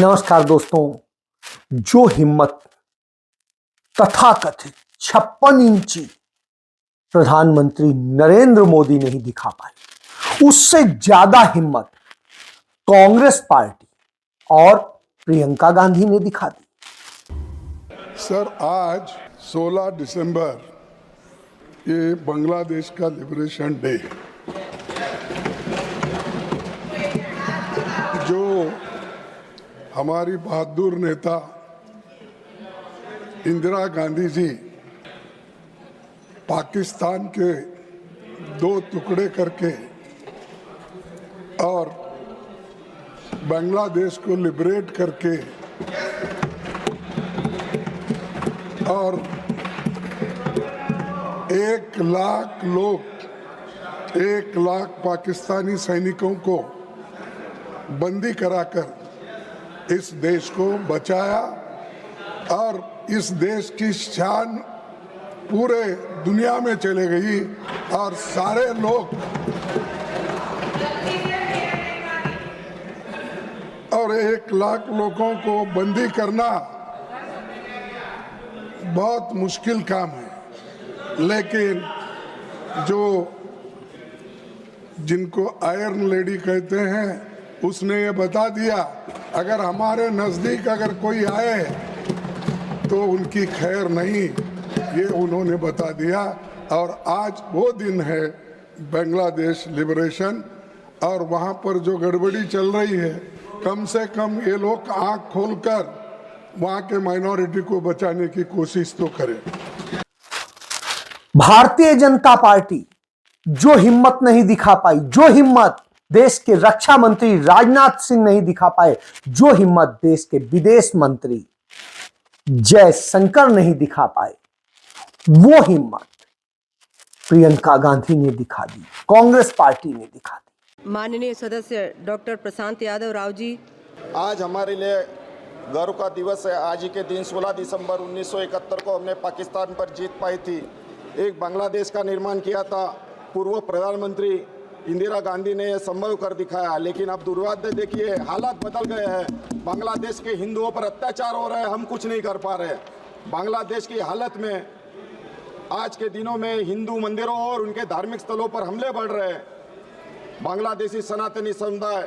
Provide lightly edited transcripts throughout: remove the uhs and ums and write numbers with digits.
नमस्कार दोस्तों, जो हिम्मत तथाकथित 56 इंची प्रधानमंत्री नरेंद्र मोदी नहीं दिखा पाए, उससे ज्यादा हिम्मत कांग्रेस पार्टी और प्रियंका गांधी ने दिखा दी। सर, आज 16 दिसंबर ये बांग्लादेश का लिबरेशन डे, जो हमारी बहादुर नेता इंदिरा गांधी जी पाकिस्तान के दो टुकड़े करके और बांग्लादेश को लिबरेट करके और 1 लाख लोग 1 लाख पाकिस्तानी सैनिकों को बंदी कराकर इस देश को बचाया और इस देश की शान पूरे दुनिया में चले गई और सारे लोग और 1 लाख लोगों को बंदी करना बहुत मुश्किल काम है, लेकिन जो जिनको आयरन लेडी कहते हैं उसने ये बता दिया, अगर हमारे नजदीक अगर कोई आए तो उनकी खैर नहीं, ये उन्होंने बता दिया। और आज वो दिन है बांग्लादेश लिबरेशन, और वहाँ पर जो गड़बड़ी चल रही है, कम से कम ये लोग आंख खोलकर वहाँ के माइनॉरिटी को बचाने की कोशिश तो करें। भारतीय जनता पार्टी जो हिम्मत नहीं दिखा पाई, जो हिम्मत देश के रक्षा मंत्री राजनाथ सिंह नहीं दिखा पाए, जो हिम्मत देश के विदेश मंत्री जयशंकर नहीं दिखा पाए, वो हिम्मत प्रियंका गांधी ने दिखा दी, कांग्रेस पार्टी ने दिखा दी। माननीय सदस्य डॉक्टर प्रशांत यादव राव जी, आज हमारे लिए गर्व का दिवस है। आज ही के दिन 16 दिसंबर 1971 को हमने पाकिस्तान पर जीत पाई थी, एक बांग्लादेश का निर्माण किया था। पूर्व प्रधानमंत्री इंदिरा गांधी ने यह संभव कर दिखाया, लेकिन अब दुर्भाग्य देखिए, हालात बदल गए हैं। बांग्लादेश के हिंदुओं पर अत्याचार हो रहे हैं, हम कुछ नहीं कर पा रहे। बांग्लादेश की हालत में आज के दिनों में हिंदू मंदिरों और उनके धार्मिक स्थलों पर हमले बढ़ रहे हैं। बांग्लादेशी सनातनी समुदाय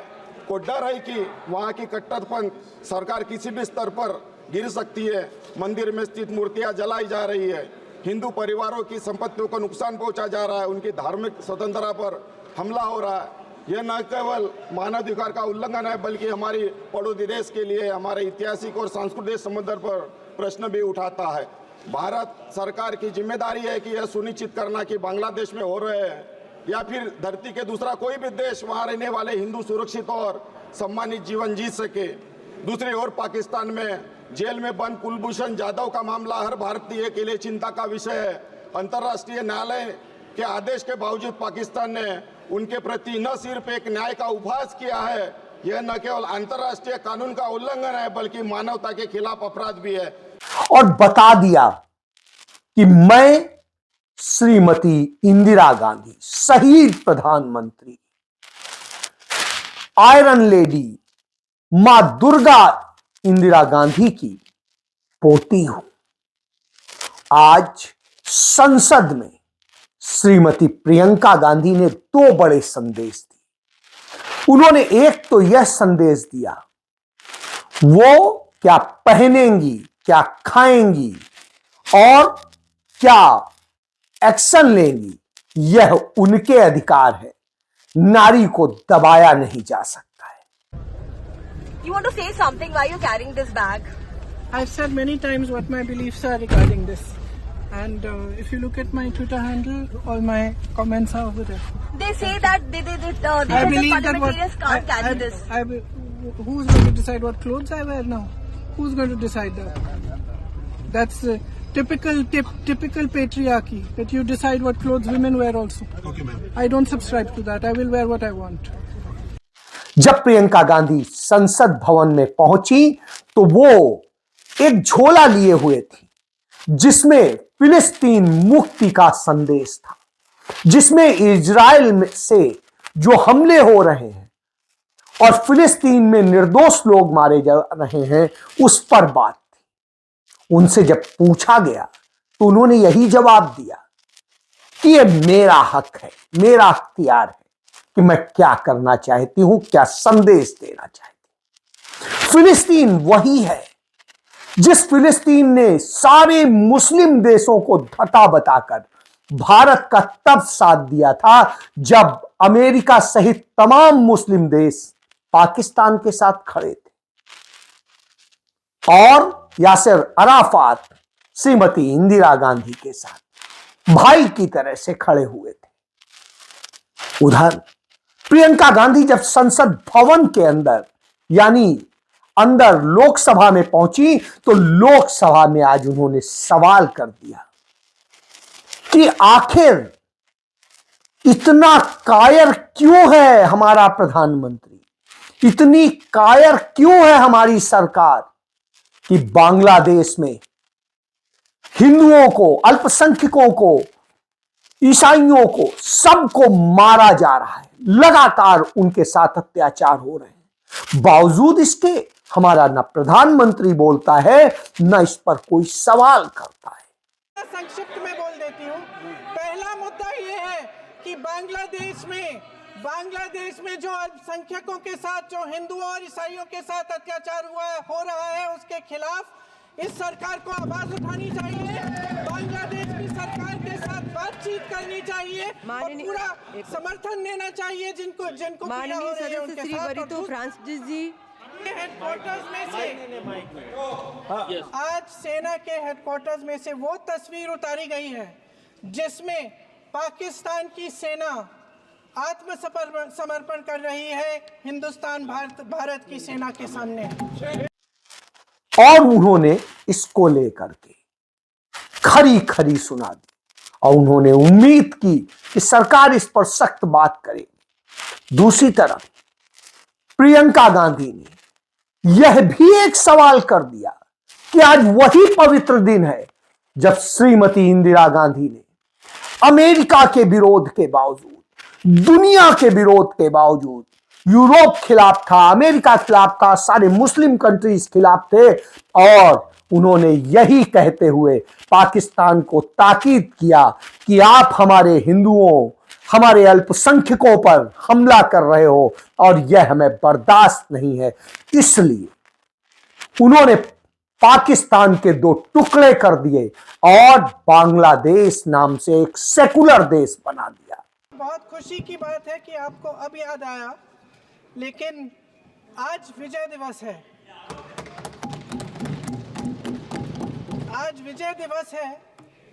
को डर है कि वहाँ की कट्टरपंथ सरकार किसी भी स्तर पर गिर सकती है। मंदिर में स्थित मूर्तियाँ जलाई जा रही है, हिंदू परिवारों की संपत्तियों को नुकसान पहुँचा जा रहा है, उनकी धार्मिक स्वतंत्रता पर हमला हो रहा है। यह न केवल मानवाधिकार का उल्लंघन है, बल्कि हमारी पड़ोसी देश के लिए हमारे ऐतिहासिक और सांस्कृतिक संबंध पर प्रश्न भी उठाता है। भारत सरकार की जिम्मेदारी है कि यह सुनिश्चित करना कि बांग्लादेश में हो रहे हैं या फिर धरती के दूसरा कोई भी देश, वहाँ रहने वाले हिंदू सुरक्षित और सम्मानित जीवन जी सके। दूसरी ओर पाकिस्तान में जेल में बंद कुलभूषण जाधव का मामला हर भारतीय के लिए चिंता का विषय है। अंतर्राष्ट्रीय न्यायालय के आदेश के बावजूद पाकिस्तान ने उनके प्रति न सिर्फ एक न्याय का उपहास किया है, यह न केवल अंतर्राष्ट्रीय कानून का उल्लंघन है, बल्कि मानवता के खिलाफ अपराध भी है। और बता दिया कि मैं श्रीमती इंदिरा गांधी, शहीद प्रधानमंत्री, आयरन लेडी मां दुर्गा इंदिरा गांधी की पोती हूं। आज संसद में श्रीमती प्रियंका गांधी ने 2 बड़े संदेश दिए। उन्होंने एक तो यह संदेश दिया, वो क्या पहनेंगी, क्या खाएंगी और क्या एक्शन लेंगी, यह उनके अधिकार है, नारी को दबाया नहीं जा सकता है। You want to say something why you're carrying this bag? I've said many times what my beliefs are regarding this. And if you look at my Twitter handle, all my comments are over there. They say that they I believe that parliamentarians can't carry this. Who's going to decide what clothes I wear now? Who's going to decide that? That's typical patriarchy, that you decide what clothes women wear also. Okay, ma'am. I don't subscribe to that. I will wear what I want. जब प्रियंका गांधी संसद भवन में पहुंची तो वो एक झोला लिए हुए थी, जिसमें फिलिस्तीन मुक्ति का संदेश था, जिसमें इजराइल से जो हमले हो रहे हैं और फिलिस्तीन में निर्दोष लोग मारे जा रहे हैं, उस पर बात थी। उनसे जब पूछा गया तो उन्होंने यही जवाब दिया कि ये मेरा हक है, मेरा अख्तियार है कि मैं क्या करना चाहती हूं, क्या संदेश देना चाहती हूं। फिलिस्तीन वही है जिस फिलिस्तीन ने सारे मुस्लिम देशों को धता बताकर भारत का तब साथ दिया था जब अमेरिका सहित तमाम मुस्लिम देश पाकिस्तान के साथ खड़े थे, और यासिर अराफात श्रीमती इंदिरा गांधी के साथ भाई की तरह से खड़े हुए थे। उधर प्रियंका गांधी जब संसद भवन के अंदर यानी अंदर लोकसभा में पहुंची तो लोकसभा में आज उन्होंने सवाल कर दिया कि आखिर इतना कायर क्यों है हमारा प्रधानमंत्री, इतनी कायर क्यों है हमारी सरकार कि बांग्लादेश में हिंदुओं को, अल्पसंख्यकों को, ईसाइयों को, सबको मारा जा रहा है, लगातार उनके साथ अत्याचार हो रहे हैं। बावजूद इसके हमारा न प्रधानमंत्री बोलता है न इस पर कोई सवाल करता है। संक्षिप्त में बोल देती हूँ। पहला मुद्दा ये है कि बांग्लादेश में जो अल्पसंख्यकों के साथ, जो हिंदुओं और ईसाइयों के साथ अत्याचार हो रहा है, उसके खिलाफ इस सरकार को आवाज उठानी चाहिए। बांग्लादेश की सरकार के साथ बातचीत करनी चाहिए और पूरा समर्थन देना चाहिए जिनको माननीय सदस्य श्री वरितो फ्रांसिस जी। हेडक्वार्टर्स में से आज सेना के हेडक्वार्टर्स में से वो तस्वीर उतारी गई है जिसमें पाकिस्तान की सेना आत्मसमर्पण कर रही है हिंदुस्तान भारत की सेना के सामने, और उन्होंने इसको लेकर के खरी खरी सुना दी और उन्होंने उम्मीद की कि सरकार इस पर सख्त बात करेगी। दूसरी तरफ प्रियंका गांधी ने यह भी एक सवाल कर दिया कि आज वही पवित्र दिन है जब श्रीमती इंदिरा गांधी ने अमेरिका के विरोध के बावजूद, दुनिया के विरोध के बावजूद, यूरोप खिलाफ था, अमेरिका खिलाफ था, सारे मुस्लिम कंट्रीज खिलाफ थे, और उन्होंने यही कहते हुए पाकिस्तान को ताकीद किया कि आप हमारे हिंदुओं, हमारे अल्पसंख्यकों पर हमला कर रहे हो और यह हमें बर्दाश्त नहीं है। इसलिए उन्होंने पाकिस्तान के 2 टुकड़े कर दिए और बांग्लादेश नाम से एक सेकुलर देश बना दिया। बहुत खुशी की बात है कि आपको अब याद आया, लेकिन आज विजय दिवस है। आज विजय दिवस है।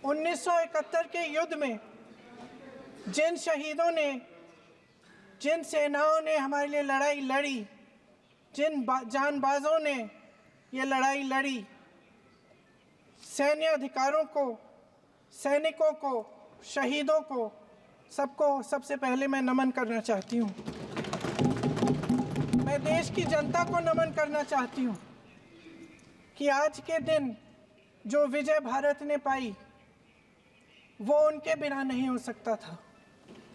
1971 के युद्ध में जिन शहीदों ने, जिन सेनाओं ने हमारे लिए लड़ाई लड़ी, जिन जानबाजों ने ये लड़ाई लड़ी, सैन्य अधिकारों को, सैनिकों को, शहीदों को, सबको सबसे पहले मैं नमन करना चाहती हूँ। मैं देश की जनता को नमन करना चाहती हूँ कि आज के दिन जो विजय भारत ने पाई वो उनके बिना नहीं हो सकता था।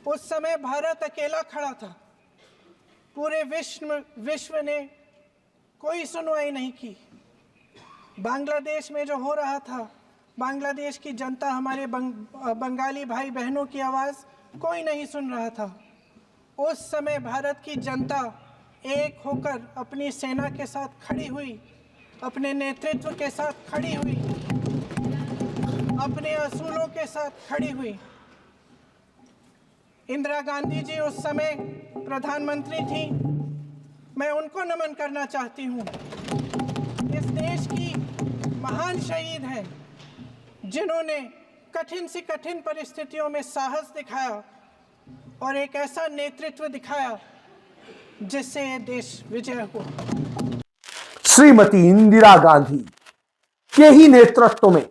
उस समय भारत अकेला खड़ा था, पूरे विश्व ने कोई सुनवाई नहीं की। बांग्लादेश में जो हो रहा था, बांग्लादेश की जनता, हमारे बंगाली भाई बहनों की आवाज़ कोई नहीं सुन रहा था। उस समय भारत की जनता एक होकर अपनी सेना के साथ खड़ी हुई, अपने नेतृत्व के साथ खड़ी हुई, अपने असूलों के साथ खड़ी हुई। इंदिरा गांधी जी उस समय प्रधानमंत्री थी, मैं उनको नमन करना चाहती हूँ। इस देश की महान शहीद हैं जिन्होंने कठिन से कठिन परिस्थितियों में साहस दिखाया और एक ऐसा नेतृत्व दिखाया जिससे ये देश विजय हुआ। श्रीमती इंदिरा गांधी के ही नेतृत्व में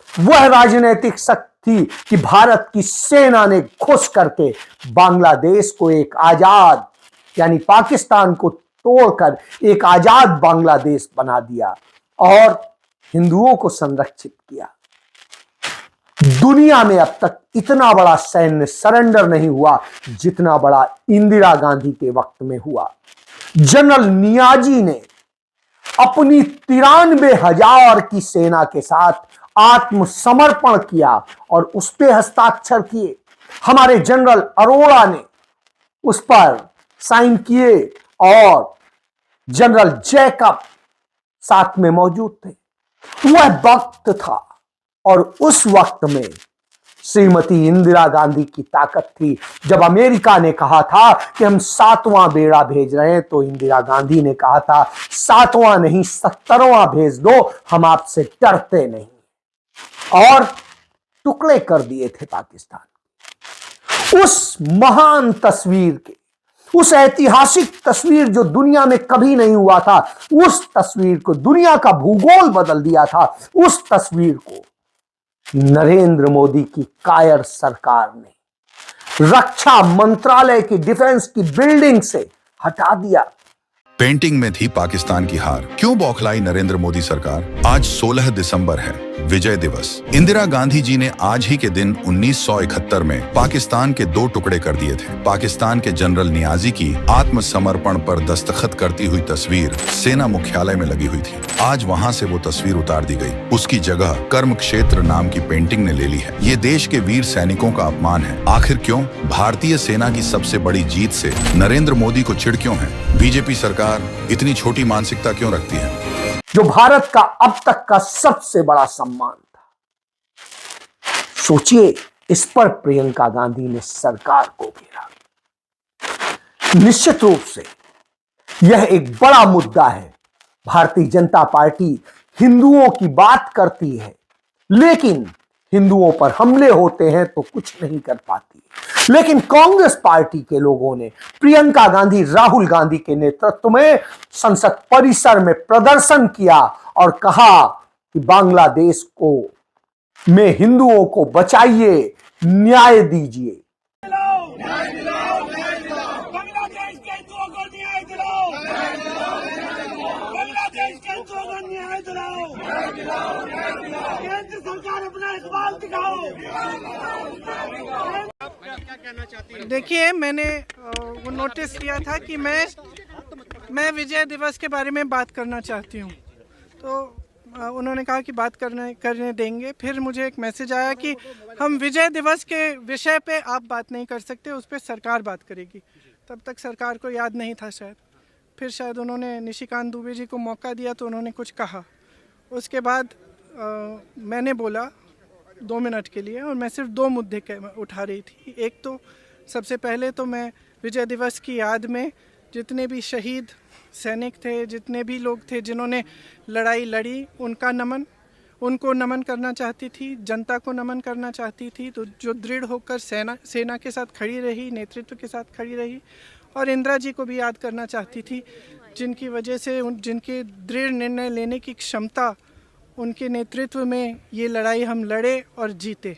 वह राजनीतिक शक्ति थी कि भारत की सेना ने घुस करके बांग्लादेश को एक आजाद, यानी पाकिस्तान को तोड़कर एक आजाद बांग्लादेश बना दिया और हिंदुओं को संरक्षित किया। दुनिया में अब तक इतना बड़ा सैन्य सरेंडर नहीं हुआ जितना बड़ा इंदिरा गांधी के वक्त में हुआ। जनरल नियाजी ने अपनी 93,000 की सेना के साथ आत्मसमर्पण किया और उस पे हस्ताक्षर किए। हमारे जनरल अरोड़ा ने उस पर साइन किए और जनरल जैकब साथ में मौजूद थे। वह वक्त था और उस वक्त में श्रीमती इंदिरा गांधी की ताकत थी। जब अमेरिका ने कहा था कि हम 7वां बेड़ा भेज रहे हैं, तो इंदिरा गांधी ने कहा था 7वां नहीं 70वां भेज दो, हम आपसे डरते नहीं। और टुकड़े कर दिए थे पाकिस्तान। उस महान तस्वीर के, उस ऐतिहासिक तस्वीर जो दुनिया में कभी नहीं हुआ था, उस तस्वीर को, दुनिया का भूगोल बदल दिया था, उस तस्वीर को नरेंद्र मोदी की कायर सरकार ने रक्षा मंत्रालय की, डिफेंस की बिल्डिंग से हटा दिया। पेंटिंग में थी पाकिस्तान की हार। क्यों बौखलाई नरेंद्र मोदी सरकार? आज 16 दिसंबर है, विजय दिवस। इंदिरा गांधी जी ने आज ही के दिन 1971 में पाकिस्तान के 2 टुकड़े कर दिए थे। पाकिस्तान के जनरल नियाजी की आत्मसमर्पण पर दस्तखत करती हुई तस्वीर सेना मुख्यालय में लगी हुई थी। आज वहां से वो तस्वीर उतार दी गई। उसकी जगह कर्म क्षेत्र नाम की पेंटिंग ने ले ली है। ये देश के वीर सैनिकों का अपमान है। आखिर क्यों? भारतीय सेना की सबसे बड़ी जीत से नरेंद्र मोदी को चिढ़ क्यों है? बीजेपी सरकार इतनी छोटी मानसिकता क्यों रखती है? जो भारत का अब तक का सबसे बड़ा सम्मान था, सोचिए, इस पर प्रियंका गांधी ने सरकार को घेरा। निश्चित रूप से यह एक बड़ा मुद्दा है। भारतीय जनता पार्टी हिंदुओं की बात करती है, लेकिन हिंदुओं पर हमले होते हैं तो कुछ नहीं कर पाती। लेकिन कांग्रेस पार्टी के लोगों ने प्रियंका गांधी, राहुल गांधी के नेतृत्व में संसद परिसर में प्रदर्शन किया और कहा कि बांग्लादेश में हिंदुओं को बचाइए, न्याय दीजिए। बांग्लादेश के हिंदुओं को न्याय दिलाओ, बांग्लादेश के हिंदुओं को न्याय दिलाओ, केंद्र सरकार अपना इकबाल दिखाओ। देखिए, मैंने वो नोटिस किया था कि मैं विजय दिवस के बारे में बात करना चाहती हूँ, तो उन्होंने कहा कि बात करने देंगे। फिर मुझे एक मैसेज आया कि हम विजय दिवस के विषय पे आप बात नहीं कर सकते, उस पर सरकार बात करेगी। तब तक सरकार को याद नहीं था शायद। फिर शायद उन्होंने निशिकांत दुबे जी को मौका दिया तो उन्होंने कुछ कहा। उसके बाद मैंने बोला 2 मिनट के लिए, और मैं सिर्फ 2 मुद्दे उठा रही थी। एक तो सबसे पहले तो मैं विजय दिवस की याद में जितने भी शहीद सैनिक थे, जितने भी लोग थे जिन्होंने लड़ाई लड़ी, उनको नमन करना चाहती थी, जनता को नमन करना चाहती थी, तो जो दृढ़ होकर सेना के साथ खड़ी रही, नेतृत्व के साथ खड़ी रही। और इंदिरा जी को भी याद करना चाहती थी, जिनकी वजह से जिनके दृढ़ निर्णय लेने की क्षमता, उनके नेतृत्व में ये लड़ाई हम लड़े और जीते।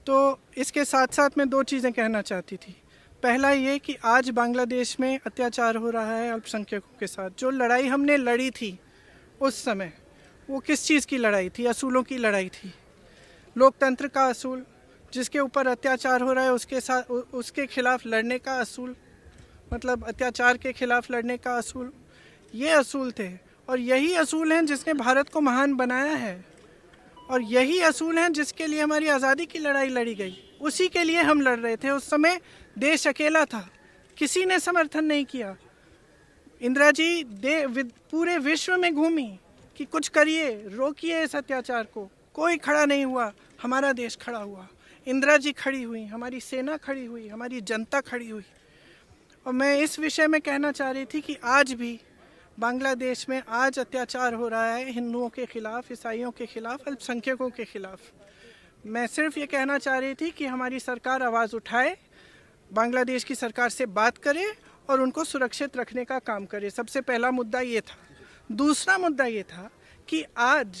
तो इसके साथ साथ मैं 2 चीज़ें कहना चाहती थी। पहला ये कि आज बांग्लादेश में अत्याचार हो रहा है अल्पसंख्यकों के साथ। जो लड़ाई हमने लड़ी थी उस समय, वो किस चीज़ की लड़ाई थी? असूलों की लड़ाई थी। लोकतंत्र का असूल, जिसके ऊपर अत्याचार हो रहा है उसके खिलाफ लड़ने का असूल, मतलब अत्याचार के खिलाफ लड़ने का असूल, ये असूल थे। और यही असूल हैं जिसने भारत को महान बनाया है, और यही असूल हैं जिसके लिए हमारी आज़ादी की लड़ाई लड़ी गई। उसी के लिए हम लड़ रहे थे। उस समय देश अकेला था, किसी ने समर्थन नहीं किया। इंदिरा जी पूरे विश्व में घूमी कि कुछ करिए, रोकिए इस अत्याचार को। कोई खड़ा नहीं हुआ, हमारा देश खड़ा हुआ। इंदिरा जी खड़ी हुई, हमारी सेना खड़ी हुई, हमारी जनता खड़ी हुई। और मैं इस विषय में कहना चाह रही थी कि आज भी बांग्लादेश में आज अत्याचार हो रहा है हिंदुओं के खिलाफ, ईसाइयों के खिलाफ, अल्पसंख्यकों के खिलाफ। मैं सिर्फ ये कहना चाह रही थी कि हमारी सरकार आवाज़ उठाए, बांग्लादेश की सरकार से बात करे और उनको सुरक्षित रखने का काम करे। सबसे पहला मुद्दा ये था। दूसरा मुद्दा ये था कि आज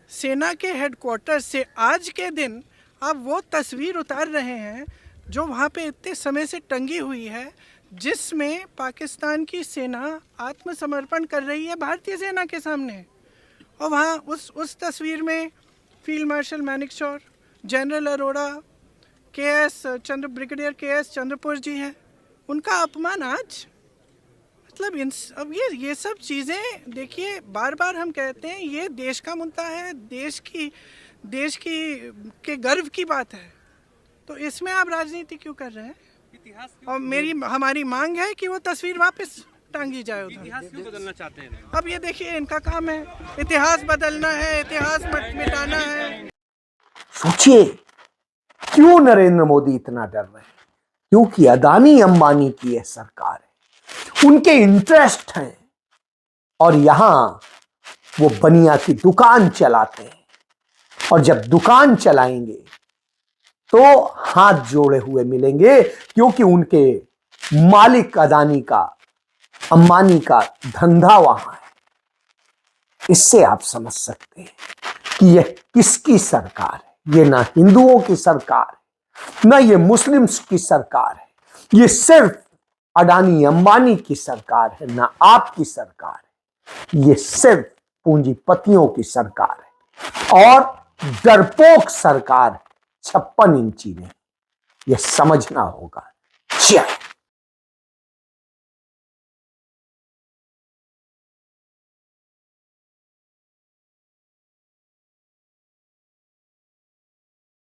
सेना के हेडक्वार्टर से आज के दिन आप वो तस्वीर उतार रहे हैं जो वहाँ पे इतने समय से टंगी हुई है, जिसमें पाकिस्तान की सेना आत्मसमर्पण कर रही है भारतीय सेना के सामने। और वहाँ उस तस्वीर में field marshal Manekshaw, general Arora, brigadier के एस चंद्रपुर जी हैं। उनका अपमान आज मतलब अब ये सब चीजें देखिए, बार बार हम कहते हैं ये देश का मुद्दा है, देश की के गर्व की बात है, तो इसमें आप राजनीति क्यों कर रहे हैं? और हमारी मांग है कि वो तस्वीर वापस टांगी जाए उधर। इतिहास क्यों बदलना चाहते हैं? अब ये देखिए, इनका काम है, इतिहास बदलना है, इतिहास मिटाना है। सोचिए क्यों नरेंद्र मोदी इतना डर रहे हैं? क्योंकि अदानी अंबानी की यह सरकार है, उनके इंटरेस्ट हैं, और यहां वो बनिया की दुकान चलाते हैं, और जब दुकान चलाएंगे तो हाथ जोड़े हुए मिलेंगे, क्योंकि उनके मालिक अंबानी का धंधा वहां है। इससे आप समझ सकते हैं कि यह किसकी सरकार है। यह ना हिंदुओं की सरकार है, ना ये मुस्लिम्स की सरकार है, ये सिर्फ अडानी अंबानी की सरकार है, ना आपकी सरकार है। ये सिर्फ पूंजीपतियों की सरकार है, और डरपोक सरकार 56 इंची में। यह समझना होगा। जय